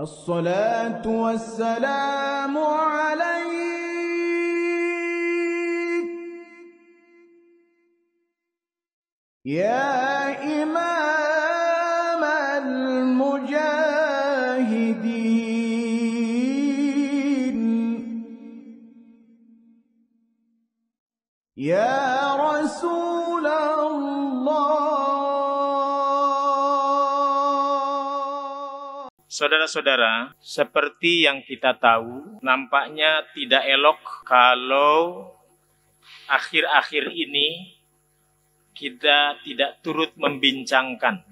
الصلاة والسلام عليك يا إمام المجاهدين يا رسول الله. Saudara-saudara, seperti yang kita tahu, nampaknya tidak elok kalau akhir-akhir ini kita tidak turut membincangkan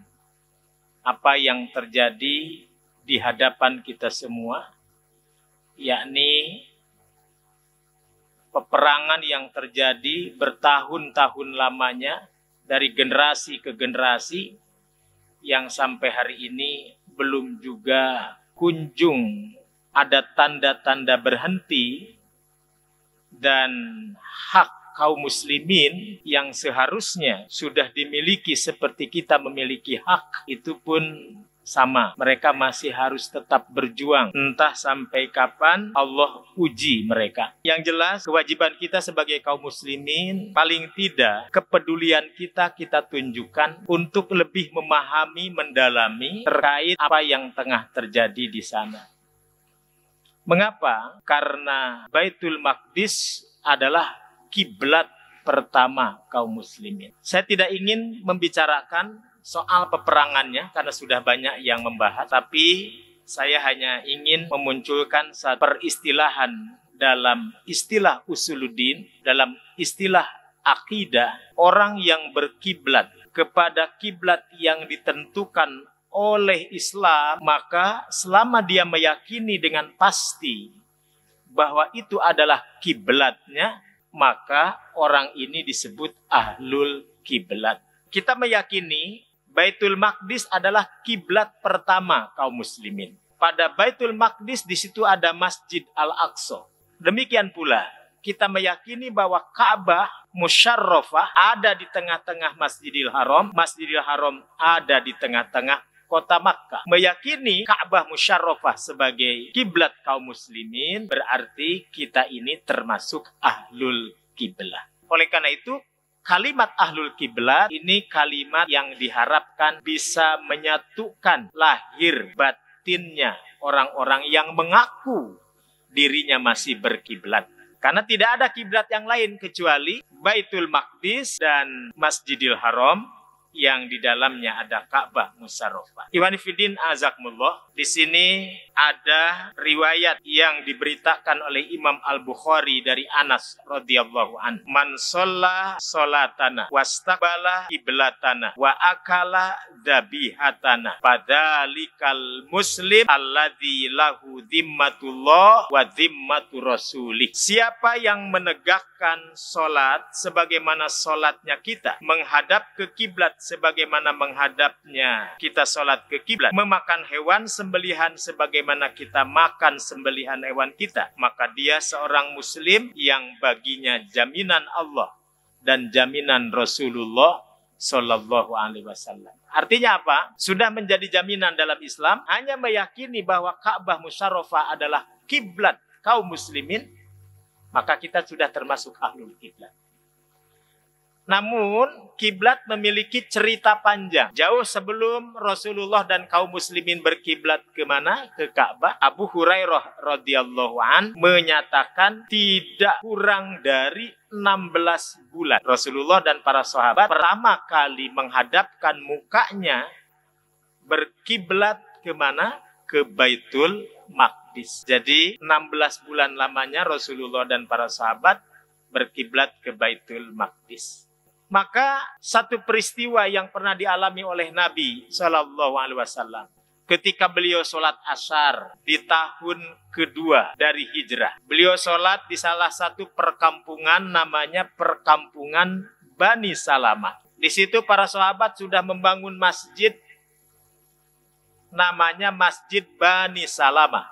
apa yang terjadi di hadapan kita semua, yakni peperangan yang terjadi bertahun-tahun lamanya dari generasi ke generasi yang sampai hari ini belum juga kunjung ada tanda-tanda berhenti, dan hak kaum muslimin yang seharusnya sudah dimiliki seperti kita memiliki hak itu pun sama. Mereka masih harus tetap berjuang. Entah sampai kapan Allah uji mereka. Yang jelas, kewajiban kita sebagai kaum muslimin, paling tidak kepedulian kita tunjukkan untuk lebih memahami, mendalami terkait apa yang tengah terjadi di sana. Mengapa? Karena Baitul Maqdis adalah kiblat pertama kaum muslimin. Saya tidak ingin membicarakan soal peperangannya karena sudah banyak yang membahas, tapi saya hanya ingin memunculkan satu peristilahan dalam istilah usuluddin, dalam istilah akidah. Orang yang berkiblat kepada kiblat yang ditentukan oleh Islam, maka selama dia meyakini dengan pasti bahwa itu adalah kiblatnya, maka orang ini disebut ahlul kiblat. Kita meyakini Baitul Maqdis adalah kiblat pertama kaum muslimin. Pada Baitul Maqdis di situ ada Masjid Al-Aqsa. Demikian pula kita meyakini bahwa Ka'bah Musyarrafah ada di tengah-tengah Masjidil Haram. Masjidil Haram ada di tengah-tengah kota Makkah. Meyakini Ka'bah Musyarrafah sebagai kiblat kaum muslimin berarti kita ini termasuk ahlul kiblat. Oleh karena itu, kalimat ahlul kiblat ini kalimat yang diharapkan bisa menyatukan lahir batinnya orang-orang yang mengaku dirinya masih berkiblat. Karena tidak ada kiblat yang lain kecuali Baitul Maqdis dan Masjidil Haram yang di dalamnya ada Ka'bah Musyarrafah. Ikhwani fiddin azakumullah. Di sini ada riwayat yang diberitakan oleh Imam Al-Bukhari dari Anas radhiyallahu anhu. Man shalla sholatana wastaqbala qiblatana wa akala dhabihatana fadzalikal muslim alladzi lahu dhimmatullah wa dhimmatu rasulih. Siapa yang menegakkan sholat sebagaimana sholatnya kita, menghadap ke kiblat sebagaimana menghadapnya kita sholat ke kiblat, memakan hewan sembelihan sebagaimana kita makan sembelihan hewan kita, maka dia seorang muslim yang baginya jaminan Allah dan jaminan Rasulullah Sallallahu Alaihi Wasallam. Artinya apa? Sudah menjadi jaminan dalam Islam, hanya meyakini bahwa Ka'bah Musyarrafah adalah kiblat kaum muslimin, maka kita sudah termasuk ahlul kiblat. Namun, kiblat memiliki cerita panjang. Jauh sebelum Rasulullah dan kaum muslimin berkiblat kemana? Ke Ka'bah. Abu Hurairah radhiyallahu an menyatakan tidak kurang dari 16 bulan. Rasulullah dan para sahabat pertama kali menghadapkan mukanya berkiblat kemana? Ke Baitul Maqdis. Jadi 16 bulan lamanya Rasulullah dan para sahabat berkiblat ke Baitul Maqdis. Maka satu peristiwa yang pernah dialami oleh Nabi Sallallahu Alaihi Wasallam ketika beliau sholat asar di tahun kedua dari hijrah. Beliau sholat di salah satu perkampungan namanya perkampungan Bani Salamah. Di situ para sahabat sudah membangun masjid namanya Masjid Bani Salamah.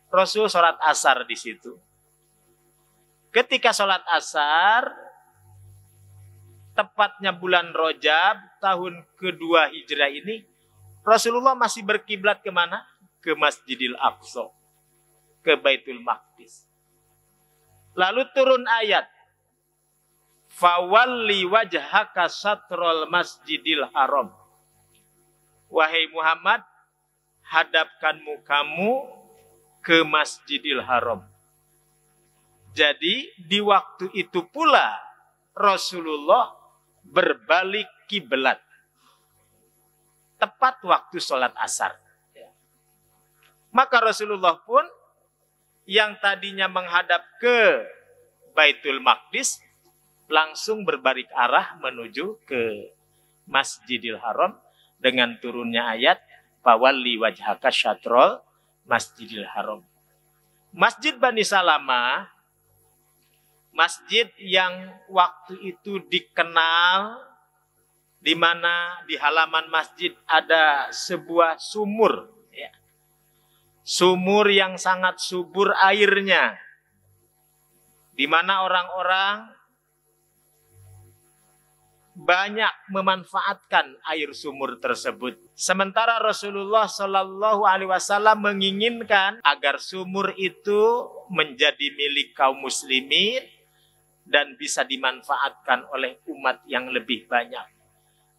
Rasul sholat asar di situ. Ketika sholat asar, tepatnya bulan Rajab tahun kedua hijrah ini, Rasulullah masih berkiblat kemana? Ke Masjidil Aqsa, ke Baitul Maqdis. Lalu turun ayat, fawalli wajhaka satrul Masjidil Haram. Wahai Muhammad, hadapkan mukamu ke Masjidil Haram. Jadi di waktu itu pula Rasulullah berbalik kiblat. Tepat waktu sholat asar. Maka Rasulullah pun yang tadinya menghadap ke Baitul Maqdis langsung berbalik arah menuju ke Masjidil Haram dengan turunnya ayat fawalli wajhaka syatrul Masjidil Haram. Masjid Bani Salamah, masjid yang waktu itu dikenal, di mana di halaman masjid ada sebuah sumur, ya. Sumur yang sangat subur airnya, di mana orang-orang banyak memanfaatkan air sumur tersebut. Sementara Rasulullah Shallallahu Alaihi Wasallam menginginkan agar sumur itu menjadi milik kaum muslimin dan bisa dimanfaatkan oleh umat yang lebih banyak.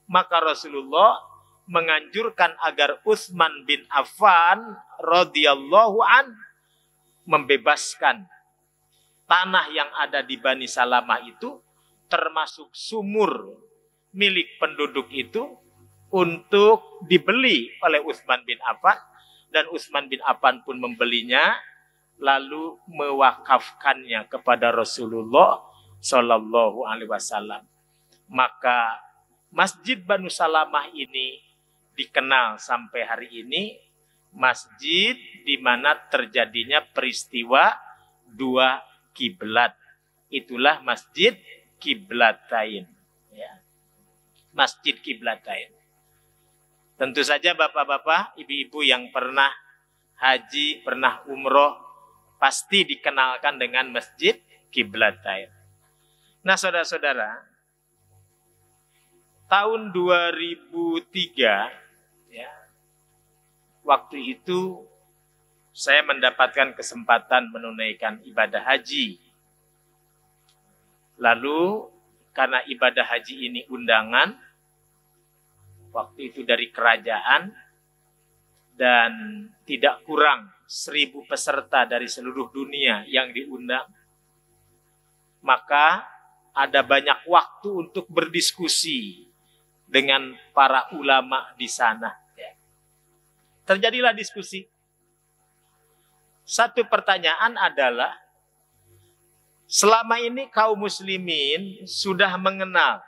Maka Rasulullah menganjurkan agar Utsman bin Affan radhiyallahu an membebaskan tanah yang ada di Bani Salamah itu, termasuk sumur milik penduduk itu, untuk dibeli oleh Utsman bin Affan, dan Utsman bin Affan pun membelinya lalu mewakafkannya kepada Rasulullah Shallallahu Alaihi Wasallam. Maka Masjid Banu Salamah ini dikenal sampai hari ini masjid di mana terjadinya peristiwa dua kiblat. Itulah Masjid Kiblatain, ya. Masjid Kiblatain. Tentu saja bapak-bapak, ibu-ibu yang pernah haji, pernah umroh, pasti dikenalkan dengan Masjid Kiblatain. Nah, saudara-saudara, tahun 2003, ya, waktu itu saya mendapatkan kesempatan menunaikan ibadah haji. Lalu karena ibadah haji ini undangan, waktu itu dari kerajaan, dan tidak kurang 1.000 peserta dari seluruh dunia yang diundang, maka ada banyak waktu untuk berdiskusi dengan para ulama di sana. Terjadilah diskusi. Satu pertanyaan adalah, selama ini kaum muslimin sudah mengenal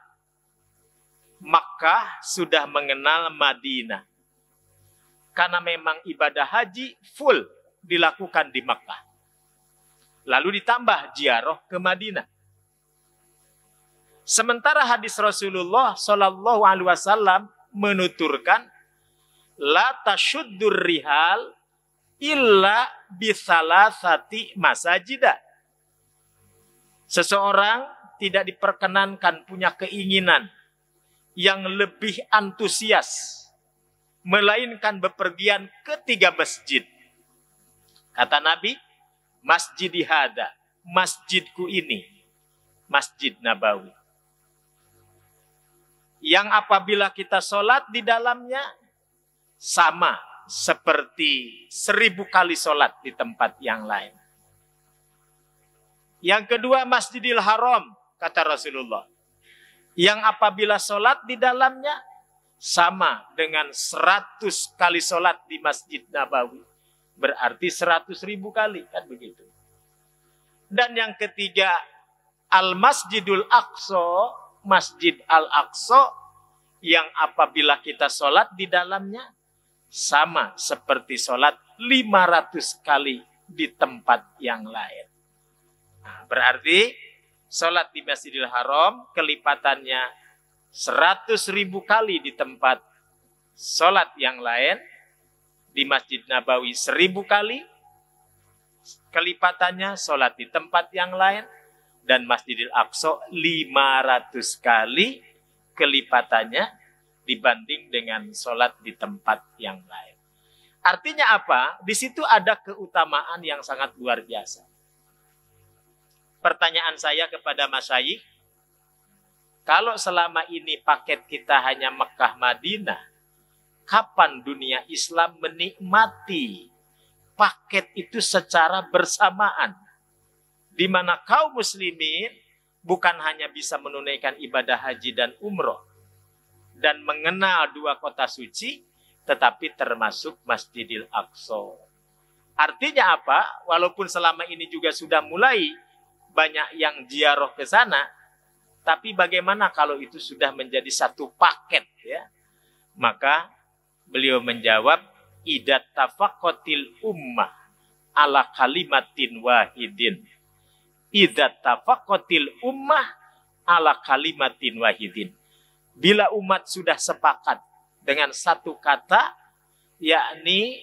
Makkah, sudah mengenal Madinah. Karena memang ibadah haji full dilakukan di Makkah. Lalu ditambah ziarah ke Madinah. Sementara hadis Rasulullah Shallallahu Alaihi Wasallam menuturkan, la tasyuddur rihal illa bisalasati masajidah. Seseorang tidak diperkenankan punya keinginan yang lebih antusias, melainkan bepergian ke 3 masjid. Kata Nabi, masjidi hada, masjidku ini, Masjid Nabawi. Yang apabila kita sholat di dalamnya, sama seperti 1000 kali sholat di tempat yang lain. Yang kedua, Masjidil Haram, kata Rasulullah. Yang apabila sholat di dalamnya, sama dengan 100 kali sholat di Masjid Nabawi. Berarti 100.000 kali, kan begitu. Dan yang ketiga, Al-Masjidul Aqsa, Masjid Al-Aqsa, yang apabila kita sholat di dalamnya, sama seperti sholat 500 kali di tempat yang lain. Nah, berarti sholat di Masjidil Haram kelipatannya 100.000 kali di tempat sholat yang lain. Di Masjid Nabawi 1000 kali kelipatannya sholat di tempat yang lain. Dan Masjidil Aqsa 500 kali kelipatannya di dibanding dengan sholat di tempat yang lain. Artinya apa? Di situ ada keutamaan yang sangat luar biasa. Pertanyaan saya kepada masyayikh, kalau selama ini paket kita hanya Mekah Madinah, kapan dunia Islam menikmati paket itu secara bersamaan? Di mana kaum muslimin bukan hanya bisa menunaikan ibadah haji dan umroh dan mengenal dua kota suci, tetapi termasuk Masjidil Aqsa. Artinya apa? Walaupun selama ini juga sudah mulai banyak yang ziarah ke sana, tapi bagaimana kalau itu sudah menjadi satu paket, ya? Maka beliau menjawab, idat tafaqatil ummah ala kalimatin wahidin. Idat tafaqatil ummah ala kalimatin wahidin. Bila umat sudah sepakat dengan satu kata, yakni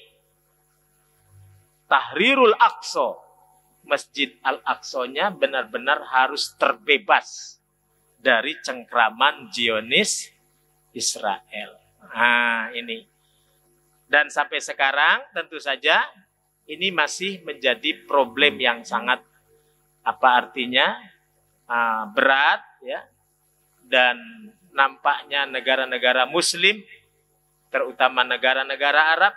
Tahrirul Aqsa, Masjid Al-Aqsa-nya benar-benar harus terbebas dari cengkraman Zionis Israel. Nah, ini. Dan sampai sekarang tentu saja ini masih menjadi problem yang sangat berat, ya. Dan nampaknya negara-negara muslim, terutama negara-negara Arab,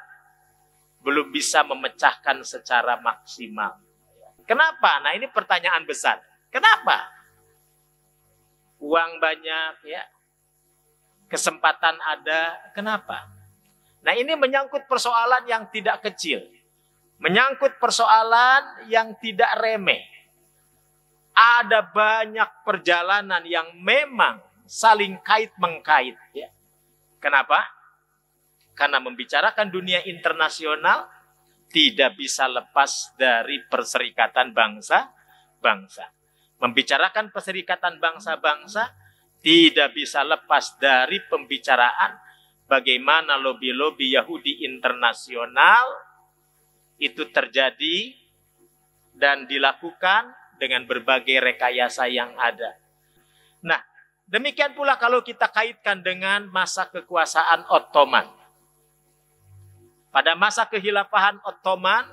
belum bisa memecahkan secara maksimal. Kenapa? Nah, ini pertanyaan besar. Kenapa? Uang banyak, ya. Kesempatan ada, kenapa? Nah, ini menyangkut persoalan yang tidak kecil. Menyangkut persoalan yang tidak remeh. Ada banyak perjalanan yang memang saling kait-mengkait, ya. Kenapa? Karena membicarakan dunia internasional tidak bisa lepas dari perserikatan bangsa-bangsa. Membicarakan perserikatan bangsa-bangsa tidak bisa lepas dari pembicaraan bagaimana lobi-lobi Yahudi internasional itu terjadi dan dilakukan dengan berbagai rekayasa yang ada. Nah, demikian pula kalau kita kaitkan dengan masa kekuasaan Ottoman. Pada masa kehilafahan Ottoman,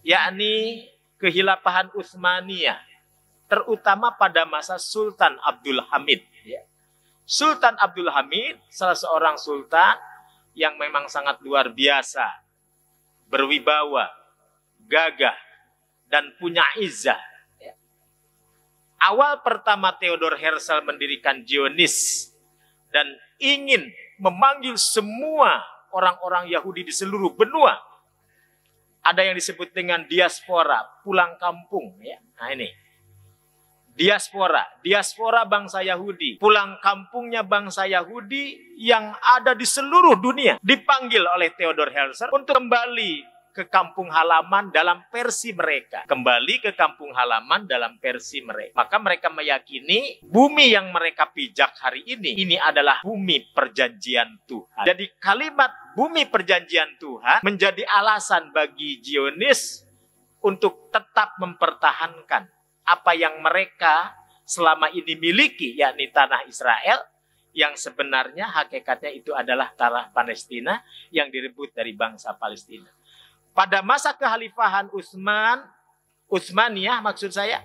yakni kehilafahan Utsmaniyah, terutama pada masa Sultan Abdul Hamid. Sultan Abdul Hamid, salah seorang sultan yang memang sangat luar biasa, berwibawa, gagah, dan punya izzah. Awal pertama Theodor Herzl mendirikan Zionis dan ingin memanggil semua orang-orang Yahudi di seluruh benua. Ada yang disebut dengan diaspora, pulang kampung. Ya. Nah ini, diaspora bangsa Yahudi, pulang kampungnya bangsa Yahudi yang ada di seluruh dunia. Dipanggil oleh Theodor Herzl untuk kembali ke kampung halaman dalam versi mereka. Kembali ke kampung halaman dalam versi mereka. Maka mereka meyakini bumi yang mereka pijak hari ini adalah bumi perjanjian Tuhan. Jadi kalimat bumi perjanjian Tuhan menjadi alasan bagi Zionis untuk tetap mempertahankan apa yang mereka selama ini miliki, yakni tanah Israel, yang sebenarnya hakikatnya itu adalah tanah Palestina yang direbut dari bangsa Palestina. Pada masa kekhalifahan Utsmaniyah maksud saya,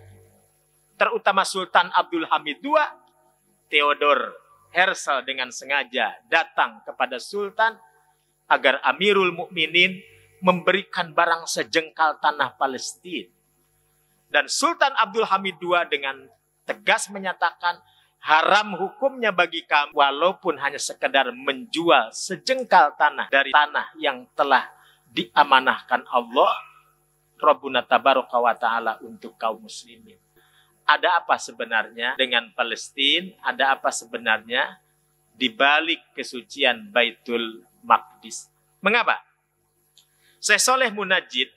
terutama Sultan Abdul Hamid II, Theodor Herzl dengan sengaja datang kepada Sultan agar Amirul Mukminin memberikan barang sejengkal tanah Palestina. Dan Sultan Abdul Hamid II dengan tegas menyatakan haram hukumnya bagi kamu walaupun hanya sekedar menjual sejengkal tanah dari tanah yang telah diamanahkan Allah Rabbuna Tabaraka wa Ta'ala untuk kaum muslimin. Ada apa sebenarnya dengan Palestina? Ada apa sebenarnya di balik kesucian Baitul Maqdis? Mengapa? Syekh Shaleh Munajjid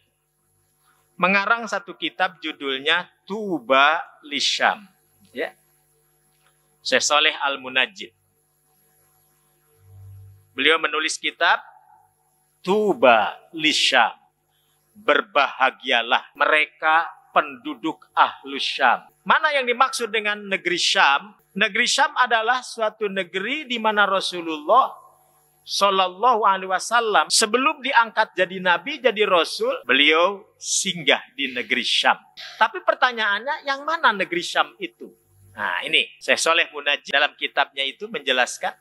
mengarang satu kitab judulnya Tuba Lisyam. Ya. Syekh Shaleh Al-Munajjid. Beliau menulis kitab Tuba Lisyam. Berbahagialah mereka penduduk Ahlus Syam. Mana yang dimaksud dengan negeri Syam? Negeri Syam adalah suatu negeri di mana Rasulullah Shallallahu Alaihi Wasallam sebelum diangkat jadi nabi, jadi rasul, beliau singgah di negeri Syam. Tapi pertanyaannya, yang mana negeri Syam itu? Nah ini, Syekh Shaleh Munajjid dalam kitabnya itu menjelaskan,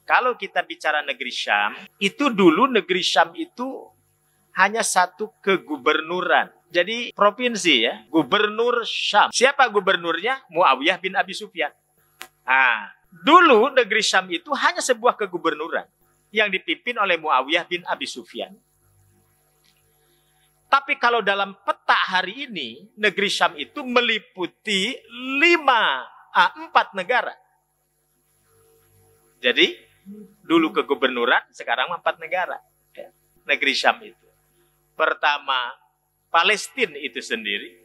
kalau kita bicara negeri Syam, itu dulu negeri Syam itu hanya satu kegubernuran. Jadi provinsi ya, gubernur Syam. Siapa gubernurnya? Muawiyah bin Abi Sufyan. Nah, dulu negeri Syam itu hanya sebuah kegubernuran yang dipimpin oleh Muawiyah bin Abi Sufyan. Tapi kalau dalam peta hari ini, negeri Syam itu meliputi 4 negara. Jadi, dulu kegubernuran, sekarang 4 negara. Negeri Syam itu. Pertama, Palestina itu sendiri.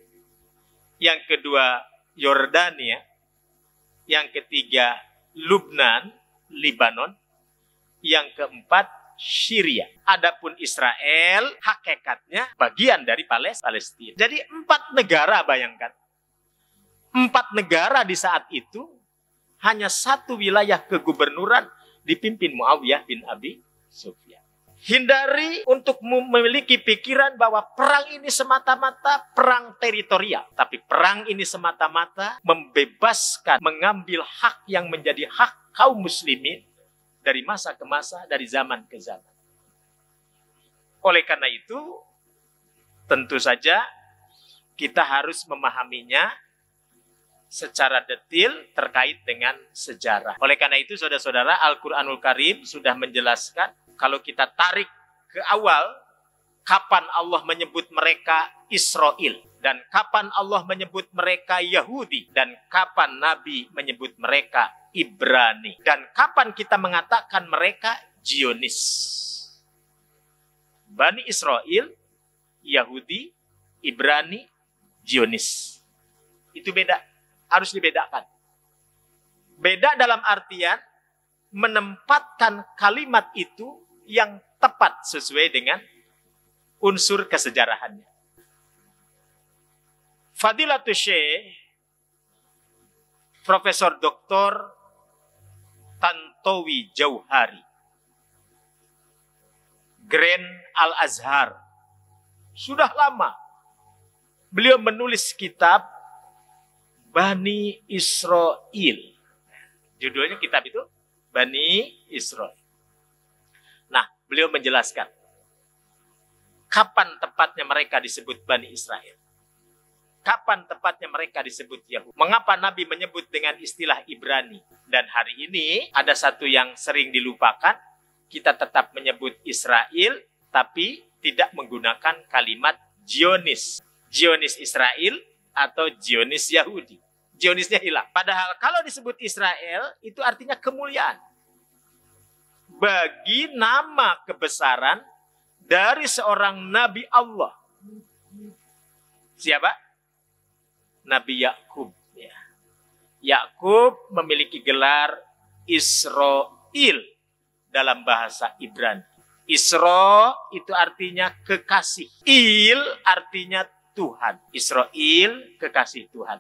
Yang kedua, Yordania. Yang ketiga, Lubnan, Libanon. Yang keempat, Syria. Adapun Israel, hakikatnya bagian dari Palestina. Jadi 4 negara, bayangkan. 4 negara di saat itu, hanya satu wilayah kegubernuran dipimpin Muawiyah bin Abi Sufyan. Hindari untuk memiliki pikiran bahwa perang ini semata-mata perang teritorial. Tapi perang ini semata-mata membebaskan, mengambil hak yang menjadi hak kaum muslimin dari masa ke masa, dari zaman ke zaman. Oleh karena itu, tentu saja kita harus memahaminya secara detail terkait dengan sejarah. Oleh karena itu, saudara-saudara, Al-Quranul Karim sudah menjelaskan, kalau kita tarik ke awal, kapan Allah menyebut mereka Israel, dan kapan Allah menyebut mereka Yahudi, dan kapan Nabi menyebut mereka Ibrani, dan kapan kita mengatakan mereka Zionis. Bani Israel, Yahudi, Ibrani, Zionis. Itu beda, harus dibedakan. Beda dalam artian menempatkan kalimat itu yang tepat sesuai dengan unsur kesejarahannya. Fadilatul Syekh Profesor Dr. Tantowi Jauhari, Grand Al-Azhar, sudah lama beliau menulis kitab Bani Israel. Judulnya kitab itu Bani Israel. Nah, beliau menjelaskan kapan tepatnya mereka disebut Bani Israel. Kapan tepatnya mereka disebut Yahudi. Mengapa Nabi menyebut dengan istilah Ibrani. Dan hari ini ada satu yang sering dilupakan. Kita tetap menyebut Israel, tapi tidak menggunakan kalimat Zionis. Zionis Israel atau Zionis Yahudi. Zionisnya hilang. Padahal kalau disebut Israel, itu artinya kemuliaan. Bagi nama kebesaran dari seorang Nabi Allah. Siapa? Nabi Yakub. Ya. Yakub memiliki gelar Israel dalam bahasa Ibrani. Isra itu artinya kekasih. Il artinya Tuhan. Israel, kekasih Tuhan.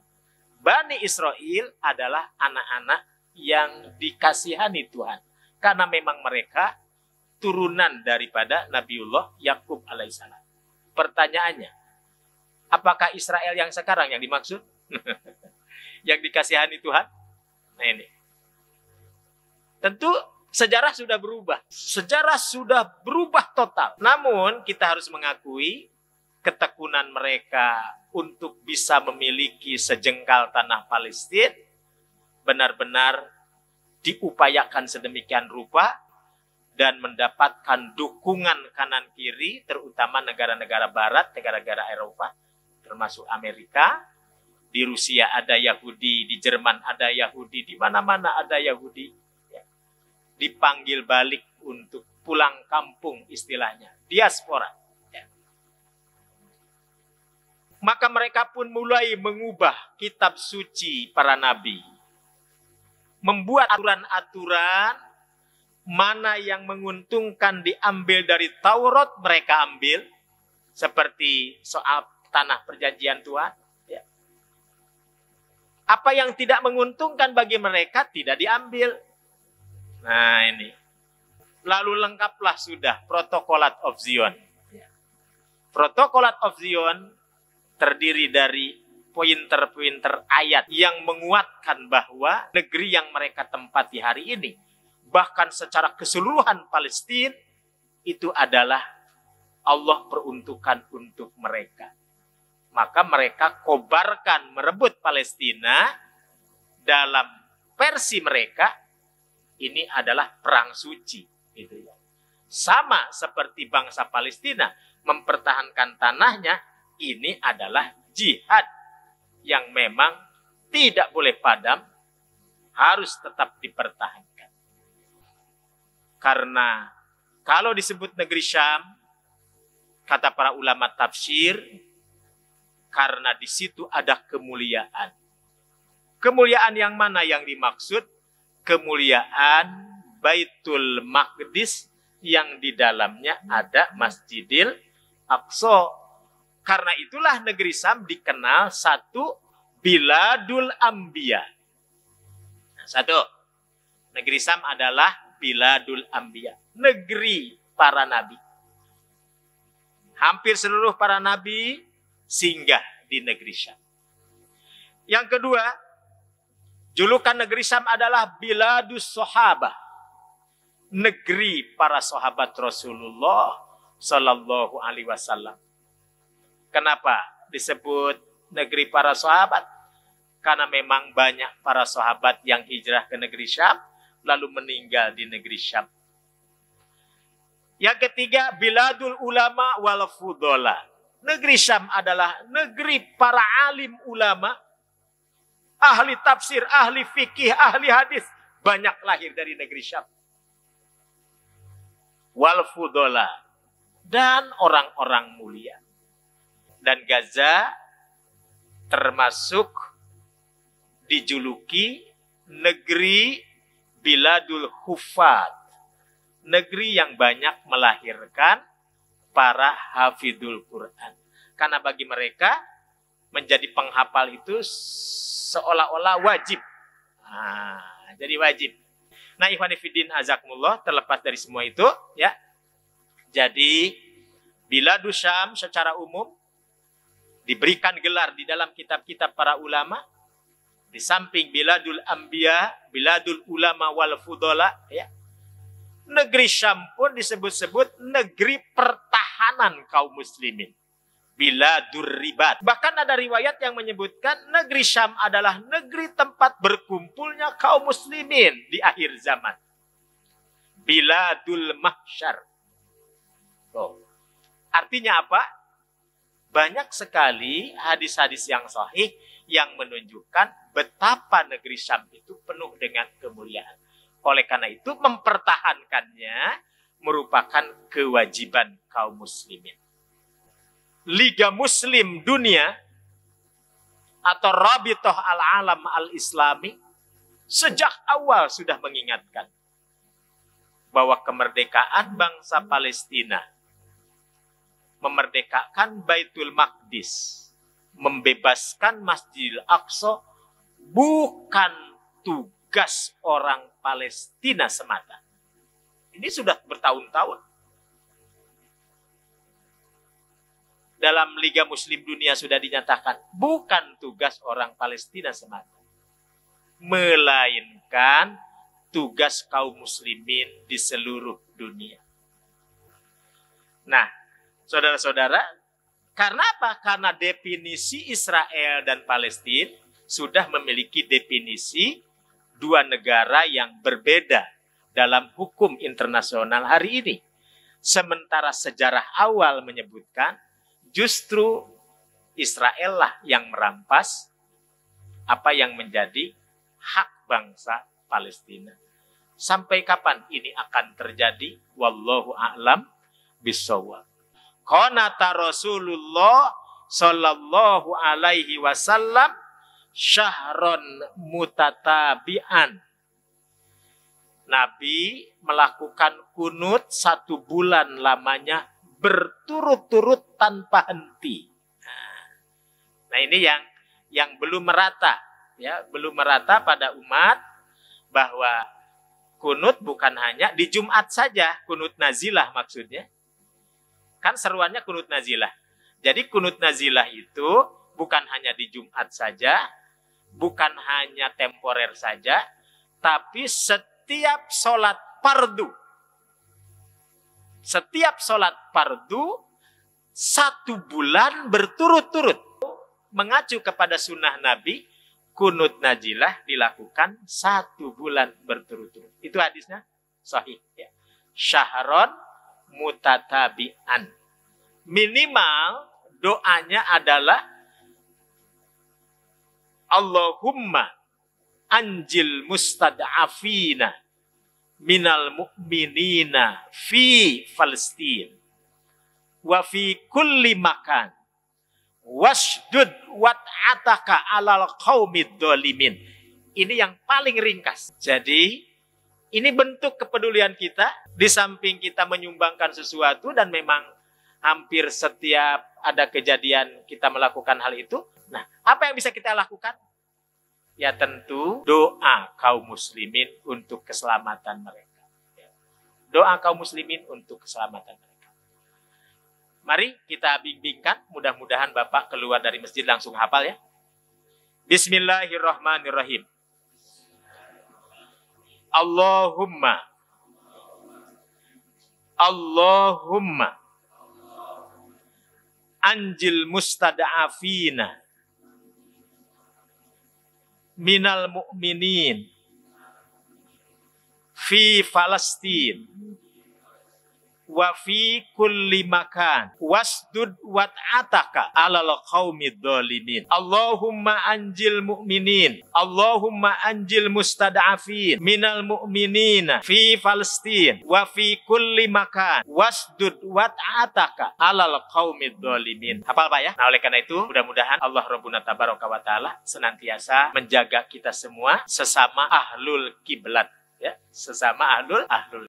Bani Israel adalah anak-anak yang dikasihani Tuhan. Karena memang mereka turunan daripada Nabiullah Yakub alaihissalam. Pertanyaannya, apakah Israel yang sekarang yang dimaksud? Yang dikasihani Tuhan? Nah ini. Tentu sejarah sudah berubah. Sejarah sudah berubah total. Namun kita harus mengakui ketekunan mereka untuk bisa memiliki sejengkal tanah Palestina benar-benar diupayakan sedemikian rupa dan mendapatkan dukungan kanan kiri, terutama negara-negara barat, negara-negara Eropa, termasuk Amerika. Di Rusia ada Yahudi, di Jerman ada Yahudi, di mana-mana ada Yahudi. Ya. Dipanggil balik untuk pulang kampung istilahnya, diaspora. Ya. Maka mereka pun mulai mengubah kitab suci para nabi. Membuat aturan-aturan mana yang menguntungkan diambil dari Taurat mereka ambil. Seperti soal tanah perjanjian Tuhan. Ya. Apa yang tidak menguntungkan bagi mereka tidak diambil. Nah ini. Lalu lengkaplah sudah Protokolat of Zion. Protokolat of Zion terdiri dari pointer-pointer ayat yang menguatkan bahwa negeri yang mereka tempati hari ini, bahkan secara keseluruhan Palestina, itu adalah Allah peruntukkan untuk mereka. Maka mereka kobarkan merebut Palestina dalam versi mereka, ini adalah perang suci. Gitu ya. Sama seperti bangsa Palestina mempertahankan tanahnya, ini adalah jihad yang memang tidak boleh padam, harus tetap dipertahankan. Karena kalau disebut negeri Syam, kata para ulama tafsir, karena di situ ada kemuliaan. Kemuliaan yang mana yang dimaksud? Kemuliaan Baitul Maqdis yang di dalamnya ada Masjidil Aqsa. Karena itulah negeri Syam dikenal satu Biladul Anbiya. Nah, satu, negeri Syam adalah Biladul Anbiya, negeri para nabi. Hampir seluruh para nabi singgah di negeri Syam. Yang kedua, julukan negeri Syam adalah Biladus Sahabah, negeri para sahabat Rasulullah Sallallahu Alaihi Wasallam. Kenapa disebut negeri para sahabat? Karena memang banyak para sahabat yang hijrah ke negeri Syam lalu meninggal di negeri Syam. Yang ketiga, Biladul Ulama wal Fudola. Negeri Syam adalah negeri para alim ulama, ahli tafsir, ahli fikih, ahli hadis. Banyak lahir dari negeri Syam. Wal Fudola. Dan orang-orang mulia. Dan Gaza termasuk dijuluki negeri Biladul Hufad. Negeri yang banyak melahirkan para hafidul Quran. Karena bagi mereka menjadi penghafal itu seolah-olah wajib. Nah, jadi wajib. Nah, ikhwan fillah azakumullah, terlepas dari semua itu, ya. Jadi Biladul Syam secara umum diberikan gelar di dalam kitab-kitab para ulama. Di samping Biladul Anbiya, Biladul Ulama wal Fudola, ya. Negeri Syam pun disebut-sebut negeri pertahanan kaum muslimin. Biladur ribat. Bahkan ada riwayat yang menyebutkan negeri Syam adalah negeri tempat berkumpulnya kaum muslimin di akhir zaman. Biladul mahsyar. Oh. Artinya apa? Banyak sekali hadis-hadis yang sahih yang menunjukkan betapa negeri Syam itu penuh dengan kemuliaan. Oleh karena itu mempertahankannya merupakan kewajiban kaum muslimin. Liga Muslim Dunia atau Rabithah Al-Alam Al-Islami sejak awal sudah mengingatkan bahwa kemerdekaan bangsa Palestina, memerdekakan Baitul Maqdis, membebaskan Masjidil Aqsa bukan tugas orang Palestina semata. Ini sudah bertahun-tahun. Dalam Liga Muslim Dunia sudah dinyatakan bukan tugas orang Palestina semata, melainkan tugas kaum muslimin di seluruh dunia. Nah, saudara-saudara, karena apa? Karena definisi Israel dan Palestina sudah memiliki definisi dua negara yang berbeda dalam hukum internasional hari ini. Sementara sejarah awal menyebutkan justru Israel lah yang merampas apa yang menjadi hak bangsa Palestina. Sampai kapan ini akan terjadi? Wallahu a'lam bishawab. Qanata Rasulullah sallallahu alaihi wasallam syahron mutatabi'an. Nabi melakukan kunut 1 bulan lamanya berturut-turut tanpa henti. Nah ini yang belum merata ya, belum merata pada umat bahwa kunut bukan hanya di Jumat saja, kunut nazilah maksudnya. Kan seruannya kunut nazilah. Jadi kunut nazilah itu bukan hanya di Jumat saja, bukan hanya temporer saja, tapi setiap sholat fardu. Setiap sholat fardu 1 bulan berturut-turut. Mengacu kepada sunnah Nabi, kunut nazilah dilakukan 1 bulan berturut-turut. Itu hadisnya sahih. Ya. Syahron mutatabi'an. Minimal doanya adalah Allahumma anjil mustad'afina minal mu'minina fi Palestin wa fi kulli makan wasdud wat'ataka alal qaumid dolimin. Ini yang paling ringkas. Jadi ini bentuk kepedulian kita. Di samping kita menyumbangkan sesuatu dan memang hampir setiap ada kejadian kita melakukan hal itu. Nah, apa yang bisa kita lakukan? Ya tentu doa kaum muslimin untuk keselamatan mereka. Doa kaum muslimin untuk keselamatan mereka. Mari kita bimbingkan, mudah-mudahan Bapak keluar dari masjid langsung hafal ya. Bismillahirrahmanirrahim. Allahumma anjil mustada'afina minal mu'minin fi Palestin wa fi kulli makan wasdud wat'ataka alal qaumid dhalimin. Allahumma anjil mu'minin, Allahumma anjil mustada'afin minal mu'minina fi Palestin wa fi kulli makan wasdud wat'ataka alal qaumid dhalimin. Hafal Pak ya? Nah oleh karena itu mudah-mudahan Allah Rabbuna Tabaraka wa Ta'ala senantiasa menjaga kita semua sesama ahlul kiblat ya, sesama ahlul